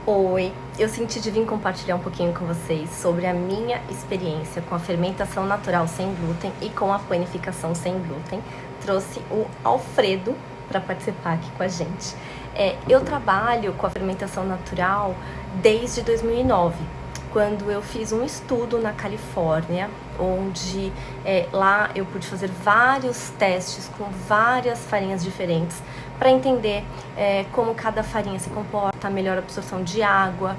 Oi, eu senti de vir compartilhar um pouquinho com vocês sobre a minha experiência com a fermentação natural sem glúten e com a panificação sem glúten. Trouxe o Alfredo para participar aqui com a gente. Eu trabalho com a fermentação natural desde 2009, quando eu fiz um estudo na Califórnia, onde lá eu pude fazer vários testes com várias farinhas diferentes para entender como cada farinha se comporta, a melhor absorção de água.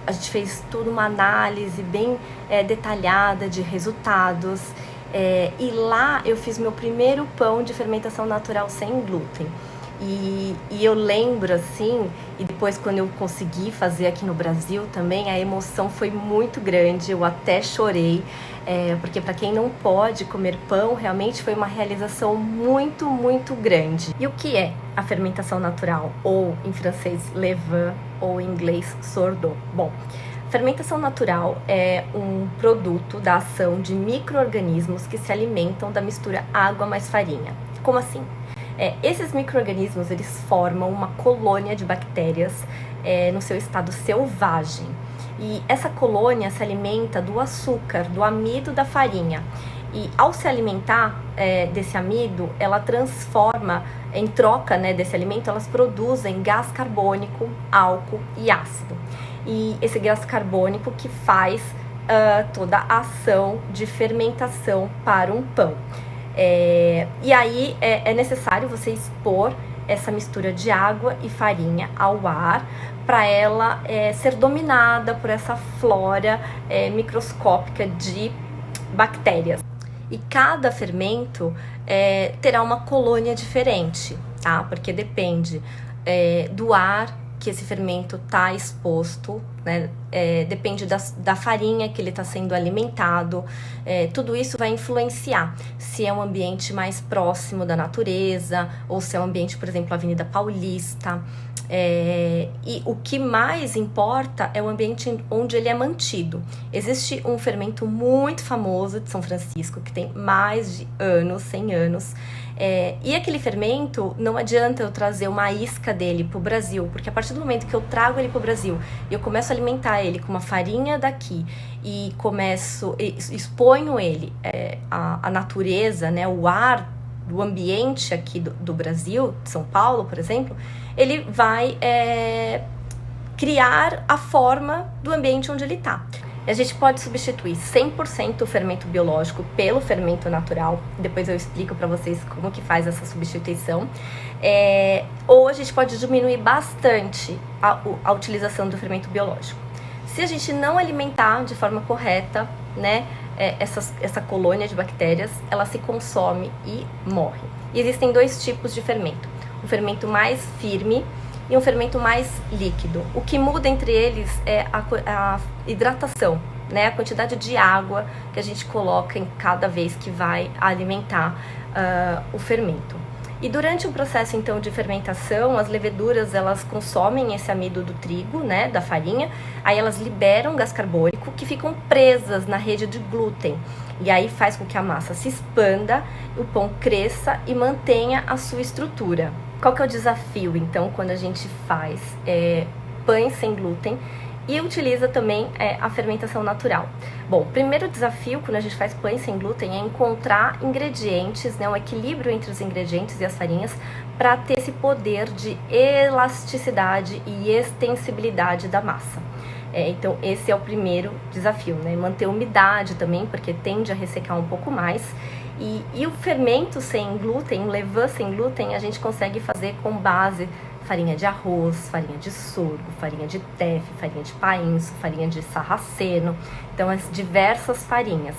A gente fez tudo uma análise bem detalhada de resultados. E lá eu fiz meu primeiro pão de fermentação natural sem glúten. E eu lembro assim, e depois quando eu consegui fazer aqui no Brasil também, a emoção foi muito grande, eu até chorei, porque para quem não pode comer pão, realmente foi uma realização muito, muito grande. E o que é a fermentação natural? Ou em francês, levain, ou em inglês, sourdough? Bom, fermentação natural é um produto da ação de micro-organismos que se alimentam da mistura água mais farinha. Como assim? Esses micro-organismos, eles formam uma colônia de bactérias no seu estado selvagem. E essa colônia se alimenta do açúcar, do amido da farinha. E ao se alimentar desse amido, ela transforma, em troca desse alimento, elas produzem gás carbônico, álcool e ácido. E esse gás carbônico que faz toda a ação de fermentação para um pão. E aí é necessário você expor essa mistura de água e farinha ao ar para ela ser dominada por essa flora microscópica de bactérias. E cada fermento terá uma colônia diferente, tá? Porque depende do ar que esse fermento está exposto, né? Depende da farinha que ele está sendo alimentado. Tudo isso vai influenciar se é um ambiente mais próximo da natureza ou se é um ambiente, por exemplo, Avenida Paulista. E o que mais importa é o ambiente onde ele é mantido. Existe um fermento muito famoso de São Francisco que tem mais de 100 anos. E aquele fermento, não adianta eu trazer uma isca dele para o Brasil, porque a partir do momento que eu trago ele para o Brasil e eu começo a alimentar ele com uma farinha daqui e exponho ele à natureza, né, o ar do ambiente aqui do Brasil, de São Paulo, por exemplo, ele vai criar a forma do ambiente onde ele está. A gente pode substituir 100% o fermento biológico pelo fermento natural. Depois eu explico para vocês como que faz essa substituição. Ou a gente pode diminuir bastante a utilização do fermento biológico. Se a gente não alimentar de forma correta, né, essa colônia de bactérias, ela se consome e morre. E existem dois tipos de fermento. Um fermento mais firme e um fermento mais líquido. O que muda entre eles é a hidratação, né? A quantidade de água que a gente coloca em cada vez que vai alimentar o fermento. E durante o processo, então, de fermentação, as leveduras, elas consomem esse amido do trigo, né, da farinha, aí elas liberam gás carbônico que ficam presas na rede de glúten. E aí faz com que a massa se expanda, o pão cresça e mantenha a sua estrutura. Qual que é o desafio, então, quando a gente faz pães sem glúten e utiliza também a fermentação natural? Bom, o primeiro desafio quando a gente faz pães sem glúten é encontrar ingredientes, né, um equilíbrio entre os ingredientes e as farinhas para ter esse poder de elasticidade e extensibilidade da massa. Então esse é o primeiro desafio, né? Manter a umidade também, porque tende a ressecar um pouco mais. E o fermento sem glúten, o levain sem glúten, a gente consegue fazer com base farinha de arroz, farinha de sorgo, farinha de teff, farinha de painço, farinha de sarraceno. Então, as diversas farinhas.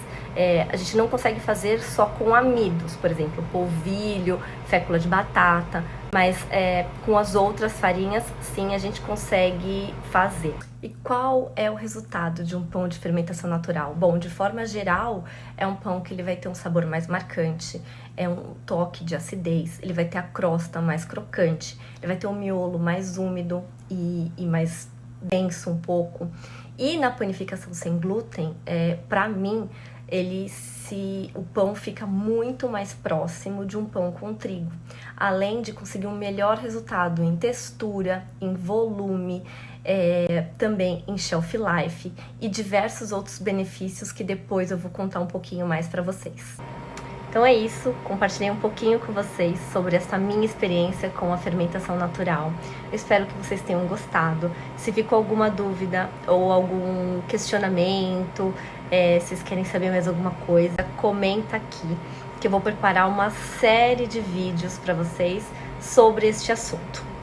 A gente não consegue fazer só com amidos, por exemplo, polvilho, fécula de batata, mas com as outras farinhas, sim, a gente consegue fazer. E qual é o resultado de um pão de fermentação natural? Bom, de forma geral, é um pão que ele vai ter um sabor mais marcante, é um toque de acidez, ele vai ter a crosta mais crocante, ele vai ter um miolo mais úmido e mais denso um pouco. E na panificação sem glúten, para mim, o pão fica muito mais próximo de um pão com trigo, além de conseguir um melhor resultado em textura, em volume, também em shelf life e diversos outros benefícios que depois eu vou contar um pouquinho mais para vocês. Então é isso, compartilhei um pouquinho com vocês sobre essa minha experiência com a fermentação natural. Eu espero que vocês tenham gostado. Se ficou alguma dúvida ou algum questionamento, se vocês querem saber mais alguma coisa, comenta aqui, que eu vou preparar uma série de vídeos para vocês sobre este assunto.